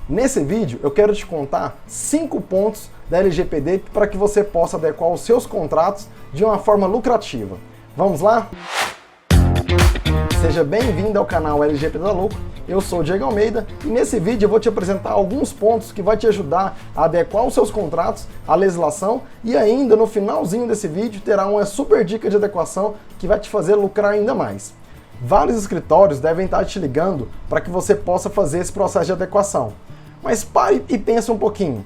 Nesse vídeo eu quero te contar 5 pontos da LGPD para que você possa adequar os seus contratos de uma forma lucrativa. Vamos lá? Seja bem-vindo ao canal LGPD da Lucro, eu sou o Diego Almeida e nesse vídeo eu vou te apresentar alguns pontos que vai te ajudar a adequar os seus contratos à legislação e ainda no finalzinho desse vídeo terá uma super dica de adequação que vai te fazer lucrar ainda mais. Vários escritórios devem estar te ligando para que você possa fazer esse processo de adequação. Mas pare e pense um pouquinho.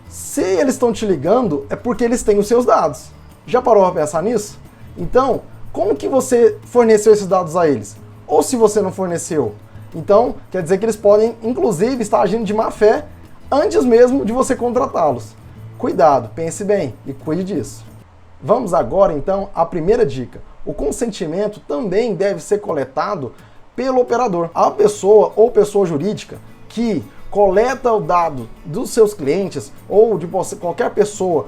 Se eles estão te ligando, é porque eles têm os seus dados. Já parou para pensar nisso? Então, como que você forneceu esses dados a eles? Ou se você não forneceu? Então, quer dizer que eles podem, inclusive, estar agindo de má fé antes mesmo de você contratá-los. Cuidado, pense bem e cuide disso. Vamos agora, então, à primeira dica. O consentimento também deve ser coletado pelo operador. A pessoa ou pessoa jurídica que coleta o dado dos seus clientes ou de qualquer pessoa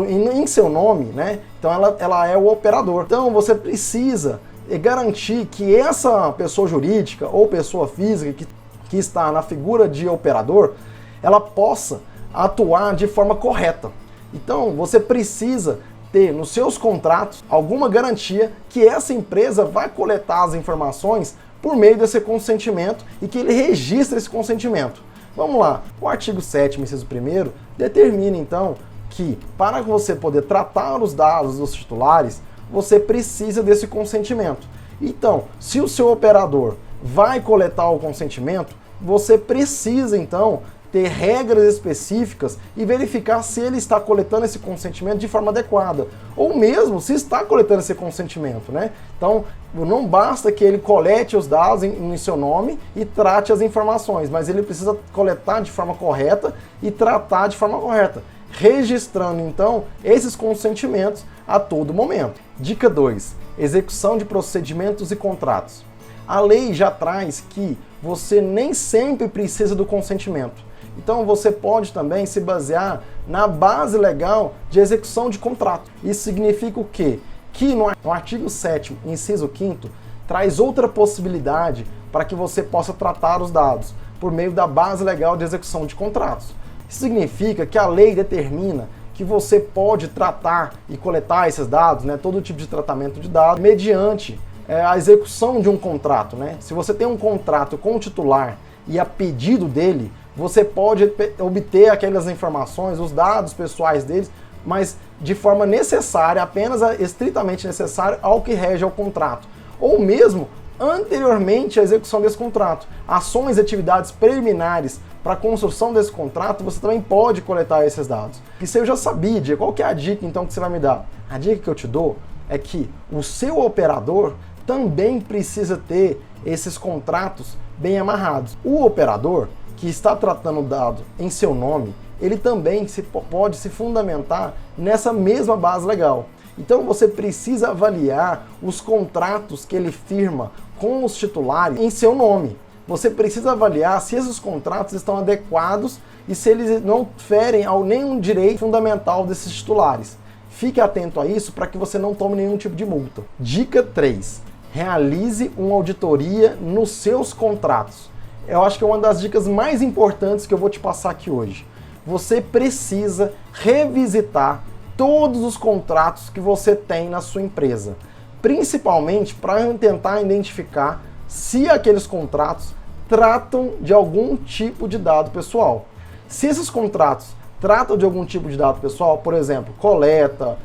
em seu nome, né? Então ela é o operador. Então você precisa garantir que essa pessoa jurídica ou pessoa física que está na figura de operador, ela possa atuar de forma correta. Então você precisa ter nos seus contratos alguma garantia que essa empresa vai coletar as informações por meio desse consentimento e que ele registre esse consentimento. Vamos lá, o artigo 7º, inciso 1º, determina então que para você poder tratar os dados dos titulares, você precisa desse consentimento. Então, se o seu operador vai coletar o consentimento, você precisa então ter regras específicas e verificar se ele está coletando esse consentimento de forma adequada, ou mesmo se está coletando esse consentimento, né? Então, não basta que ele colete os dados em seu nome e trate as informações, mas ele precisa coletar de forma correta e tratar de forma correta, registrando então esses consentimentos a todo momento. Dica 2. Execução de procedimentos e contratos. A lei já traz que você nem sempre precisa do consentimento. Então você pode também se basear na base legal de execução de contrato. Isso significa o quê? Que no artigo 7º, inciso 5º, traz outra possibilidade para que você possa tratar os dados por meio da base legal de execução de contratos. Isso significa que a lei determina que você pode tratar e coletar esses dados, né, todo tipo de tratamento de dados, mediante a execução de um contrato. Né? Se você tem um contrato com o titular e a pedido dele, você pode obter aquelas informações, os dados pessoais deles, mas de forma necessária, apenas estritamente necessária ao que rege ao contrato. Ou mesmo anteriormente à execução desse contrato. Ações e atividades preliminares para a construção desse contrato, você também pode coletar esses dados. Isso eu já sabia, Diego. Qual que é a dica então que você vai me dar? A dica que eu te dou é que o seu operador também precisa ter esses contratos bem amarrados. O operador que está tratando o dado em seu nome, ele também pode se fundamentar nessa mesma base legal. Então você precisa avaliar os contratos que ele firma com os titulares em seu nome. Você precisa avaliar se esses contratos estão adequados e se eles não ferem ao nenhum direito fundamental desses titulares. Fique atento a isso para que você não tome nenhum tipo de multa. Dica 3. Realize uma auditoria nos seus contratos. Eu acho que é uma das dicas mais importantes que eu vou te passar aqui hoje. Você precisa revisitar todos os contratos que você tem na sua empresa, principalmente para tentar identificar se aqueles contratos tratam de algum tipo de dado pessoal. Se esses contratos tratam de algum tipo de dado pessoal, por exemplo, coleta,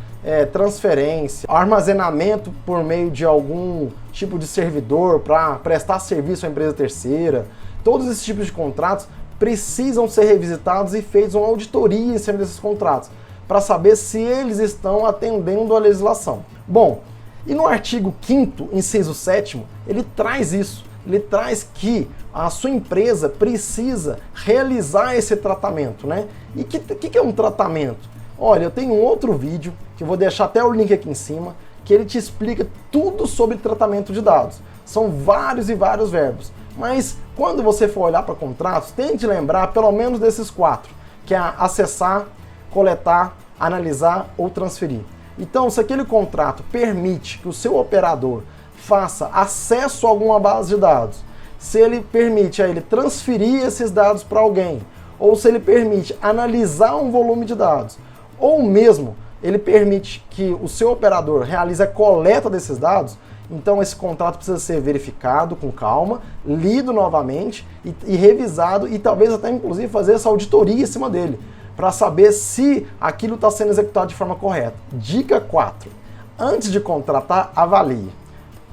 transferência, armazenamento por meio de algum tipo de servidor para prestar serviço à empresa terceira, todos esses tipos de contratos precisam ser revisitados e feitos uma auditoria em cima desses contratos, para saber se eles estão atendendo à legislação. Bom, e no artigo 5º, inciso 7º, ele traz isso. Ele traz que a sua empresa precisa realizar esse tratamento, né? E o que é um tratamento? Olha, eu tenho um outro vídeo, que eu vou deixar até o link aqui em cima, que ele te explica tudo sobre tratamento de dados. São vários e vários verbos. Mas quando você for olhar para contratos, tente lembrar pelo menos desses 4, que é acessar, coletar, analisar ou transferir. Então, se aquele contrato permite que o seu operador faça acesso a alguma base de dados, se ele permite a ele transferir esses dados para alguém, ou se ele permite analisar um volume de dados, ou mesmo ele permite que o seu operador realize a coleta desses dados, então esse contrato precisa ser verificado com calma, lido novamente e revisado e talvez até inclusive fazer essa auditoria em cima dele, para saber se aquilo está sendo executado de forma correta. Dica 4. Antes de contratar, avalie.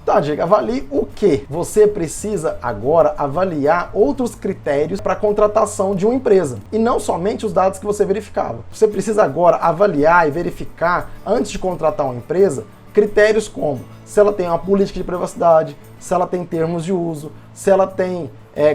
Tá, diga, avalie o quê? Você precisa agora avaliar outros critérios para a contratação de uma empresa e não somente os dados que você verificava. Você precisa agora avaliar e verificar, antes de contratar uma empresa, critérios como se ela tem uma política de privacidade, se ela tem termos de uso, se ela tem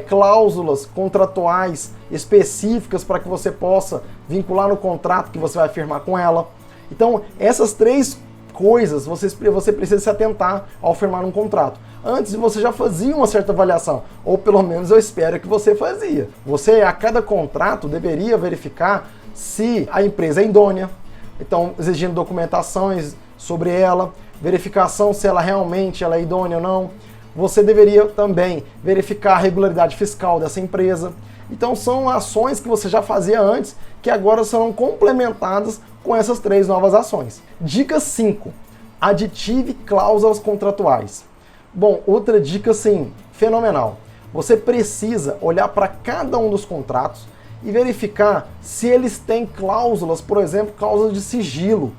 cláusulas contratuais específicas para que você possa vincular no contrato que você vai firmar com ela. Então, essas três coisas você precisa se atentar ao firmar um contrato. Antes você já fazia uma certa avaliação, ou pelo menos eu espero que você fazia. Você, a cada contrato, deveria verificar se a empresa é idônea, então exigindo documentações sobre ela, verificação se ela realmente é idônea ou não. Você deveria também verificar a regularidade fiscal dessa empresa. Então são ações que você já fazia antes, que agora serão complementadas com essas três novas ações. Dica 5. Aditive cláusulas contratuais. Bom, outra dica sim, fenomenal. Você precisa olhar para cada um dos contratos e verificar se eles têm cláusulas, por exemplo, cláusulas de sigilo,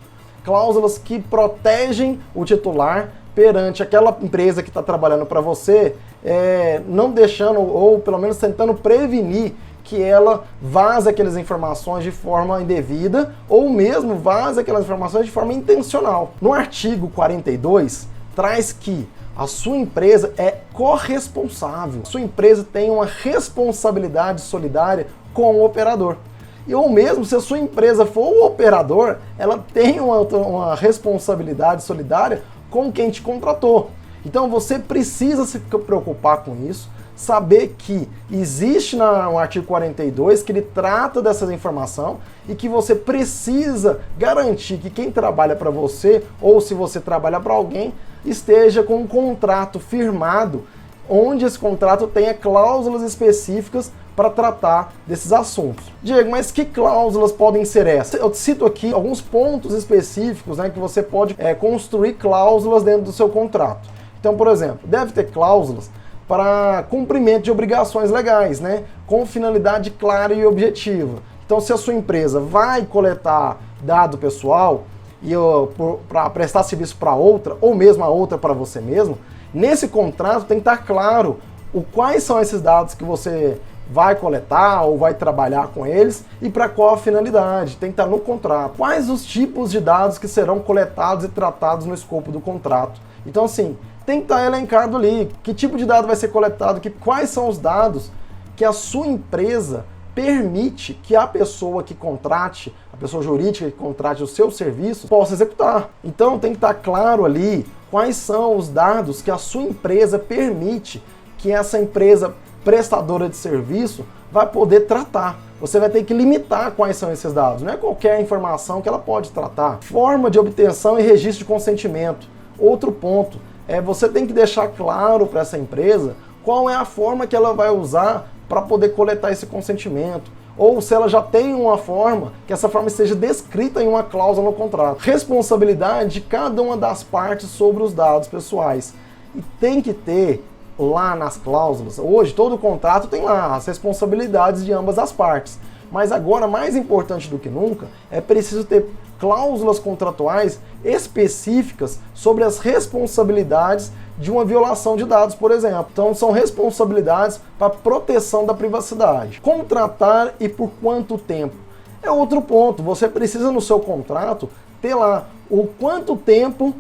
cláusulas que protegem o titular perante aquela empresa que está trabalhando para você, não deixando, ou pelo menos tentando prevenir que ela vaze aquelas informações de forma indevida ou mesmo vaze aquelas informações de forma intencional. No artigo 42, traz que a sua empresa é corresponsável. A sua empresa tem uma responsabilidade solidária com o operador. E ou mesmo se a sua empresa for o operador, ela tem uma responsabilidade solidária com quem te contratou. Então você precisa se preocupar com isso, saber que existe no artigo 42 que ele trata dessa informação e que você precisa garantir que quem trabalha para você, ou se você trabalha para alguém, esteja com um contrato firmado, onde esse contrato tenha cláusulas específicas para tratar desses assuntos. Diego, mas que cláusulas podem ser essas? Eu cito aqui alguns pontos específicos, que você pode construir cláusulas dentro do seu contrato. Então, por exemplo, deve ter cláusulas para cumprimento de obrigações legais, com finalidade clara e objetiva. Então, se a sua empresa vai coletar dado pessoal para prestar serviço para outra, ou mesmo a outra para você mesmo, nesse contrato tem que estar claro quais são esses dados que você vai coletar ou vai trabalhar com eles e para qual a finalidade, tem que estar no contrato. Quais os tipos de dados que serão coletados e tratados no escopo do contrato. Então, assim, tem que estar elencado ali que tipo de dado vai ser coletado, quais são os dados que a sua empresa permite que a pessoa que contrate, a pessoa jurídica que contrate o seu serviço, possa executar. Então tem que estar claro ali quais são os dados que a sua empresa permite que essa empresa prestadora de serviço vai poder tratar. Você vai ter que limitar quais são esses dados, não é qualquer informação que ela pode tratar. Forma de obtenção e registro de consentimento. Outro ponto, você tem que deixar claro para essa empresa qual é a forma que ela vai usar para poder coletar esse consentimento. Ou se ela já tem uma forma, que essa forma esteja descrita em uma cláusula no contrato. Responsabilidade de cada uma das partes sobre os dados pessoais. E tem que ter lá nas cláusulas, hoje todo contrato tem lá as responsabilidades de ambas as partes. Mas agora, mais importante do que nunca, é preciso ter cláusulas contratuais específicas sobre as responsabilidades de uma violação de dados, por exemplo. Então, são responsabilidades para proteção da privacidade. Como tratar e por quanto tempo? É outro ponto. Você precisa no seu contrato ter lá o quanto tempo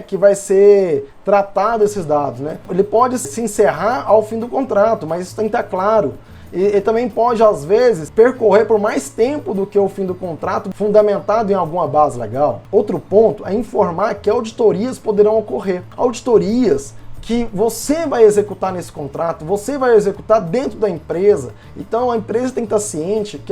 que vai ser tratado esses dados. Ele pode se encerrar ao fim do contrato, mas isso tem que estar claro. E também pode, às vezes, percorrer por mais tempo do que o fim do contrato, fundamentado em alguma base legal. Outro ponto é informar que auditorias poderão ocorrer. Auditorias que você vai executar nesse contrato, você vai executar dentro da empresa. Então a empresa tem que estar ciente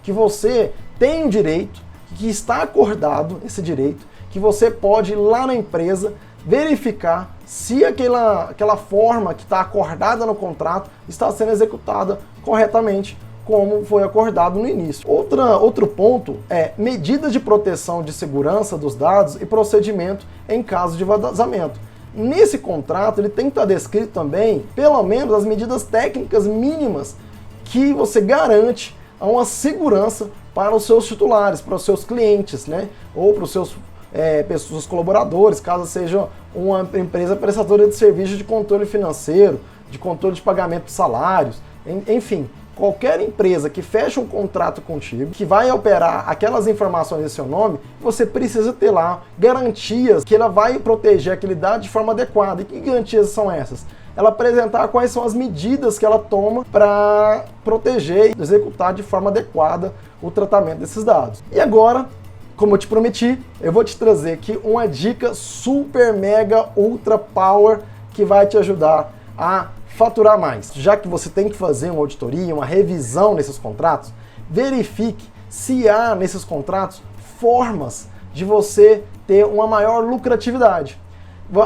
que você tem o direito, que está acordado esse direito, que você pode ir lá na empresa verificar se aquela forma que está acordada no contrato está sendo executada corretamente, como foi acordado no início. Outro ponto é medidas de proteção de segurança dos dados e procedimento em caso de vazamento. Nesse contrato ele tem que estar descrito também, pelo menos, as medidas técnicas mínimas que você garante a uma segurança para os seus titulares, para os seus clientes, né? Ou para os seus colaboradores, caso seja uma empresa prestadora de serviços de controle financeiro, de controle de pagamento de salários, enfim. Qualquer empresa que fecha um contrato contigo, que vai operar aquelas informações em seu nome, você precisa ter lá garantias que ela vai proteger aquele dado de forma adequada. E que garantias são essas? Ela apresentar quais são as medidas que ela toma para proteger e executar de forma adequada o tratamento desses dados. E agora, como eu te prometi, eu vou te trazer aqui uma dica super, mega, ultra power que vai te ajudar a faturar mais. Já que você tem que fazer uma auditoria, uma revisão nesses contratos, verifique se há nesses contratos formas de você ter uma maior lucratividade.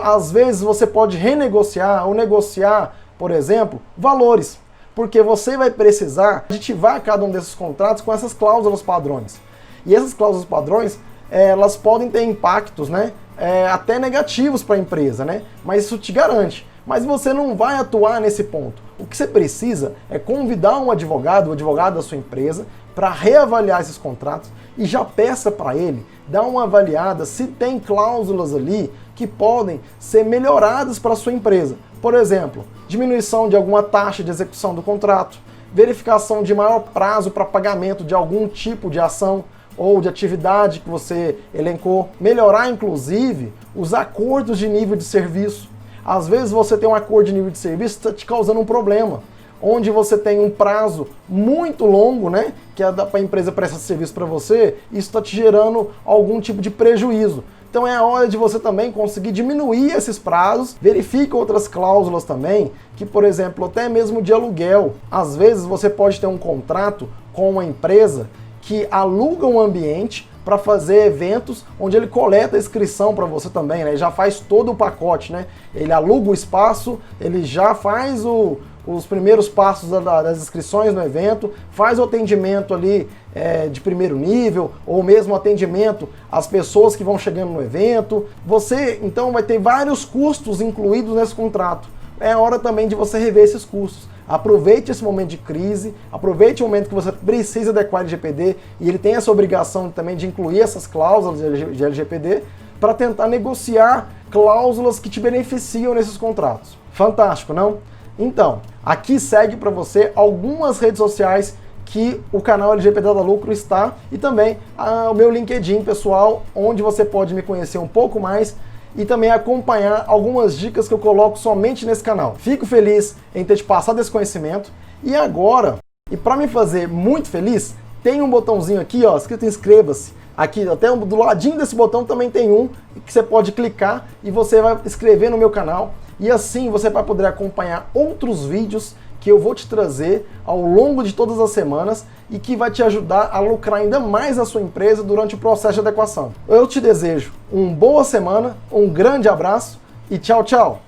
Às vezes você pode renegociar ou negociar, por exemplo, valores, porque você vai precisar aditivar cada um desses contratos com essas cláusulas padrões. E essas cláusulas padrões, elas podem ter impactos, né, até negativos para a empresa, né, mas isso te garante. Mas você não vai atuar nesse ponto. O que você precisa é convidar um advogado, o advogado da sua empresa, para reavaliar esses contratos e já peça para ele dar uma avaliada se tem cláusulas ali que podem ser melhoradas para a sua empresa. Por exemplo, diminuição de alguma taxa de execução do contrato, verificação de maior prazo para pagamento de algum tipo de ação ou de atividade que você elencou, melhorar inclusive os acordos de nível de serviço. Às vezes você tem um acordo de nível de serviço que está te causando um problema, onde você tem um prazo muito longo, né, que é para a empresa prestar serviço para você, e isso está te gerando algum tipo de prejuízo. Então é a hora de você também conseguir diminuir esses prazos. Verifique outras cláusulas também, que por exemplo, até mesmo de aluguel. Às vezes você pode ter um contrato com uma empresa que aluga um ambiente para fazer eventos onde ele coleta a inscrição para você também, né? Ele já faz todo o pacote, né? Ele aluga o espaço, ele já faz os primeiros passos das inscrições no evento, faz o atendimento ali de primeiro nível, ou mesmo atendimento às pessoas que vão chegando no evento. Você, então, vai ter vários custos incluídos nesse contrato. É hora também de você rever esses custos. Aproveite esse momento de crise, aproveite o momento que você precisa adequar LGPD, e ele tem essa obrigação também de incluir essas cláusulas de LGPD para tentar negociar cláusulas que te beneficiam nesses contratos. Fantástico, não? Então, aqui segue para você algumas redes sociais que o canal LGPD Dá Lucro está, e também o meu LinkedIn pessoal, onde você pode me conhecer um pouco mais e também acompanhar algumas dicas que eu coloco somente nesse canal. Fico feliz em ter te passado esse conhecimento. E agora, e para me fazer muito feliz, tem um botãozinho aqui, ó, escrito inscreva-se. Aqui, até do ladinho desse botão também tem um que você pode clicar e você vai inscrever no meu canal. E assim você vai poder acompanhar outros vídeos que eu vou te trazer ao longo de todas as semanas e que vai te ajudar a lucrar ainda mais na sua empresa durante o processo de adequação. Eu te desejo uma boa semana, um grande abraço e tchau, tchau!